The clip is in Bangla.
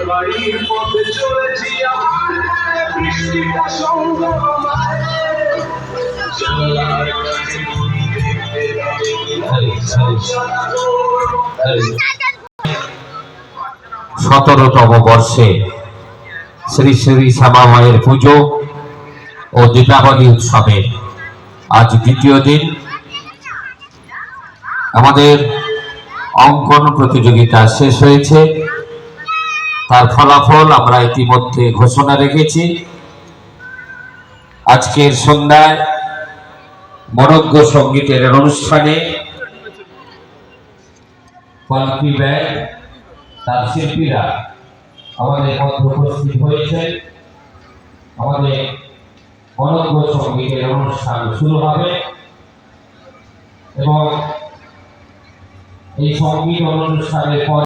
বাড়ির পথে চলেছি আমার বৃষ্টিটা সঙ্গ আমায় জানলার কাছে ঘুরি দেখতে যাবে কিনা 17তম বর্ষে শ্রী শ্রী শ্যামা মায়ের পুজো ও দীপাবলি উৎসবের আজ দ্বিতীয় দিন। আমাদের অঙ্কন প্রতিযোগিতা শেষ হয়েছে, তার ফলাফল আমরা ইতিমধ্যে ঘোষণা রেখেছি। আজকের সন্ধ্যায় মনোজ্ঞ সঙ্গীতের অনুষ্ঠানে পালকি ব্যান্ড তার শিল্পীরা আমাদের মধ্যে উপস্থিত হয়েছে। আমাদের মনোজ্ঞ সঙ্গীতের অনুষ্ঠান শুরু হবে এবং এই সঙ্গীত অনুষ্ঠানের পর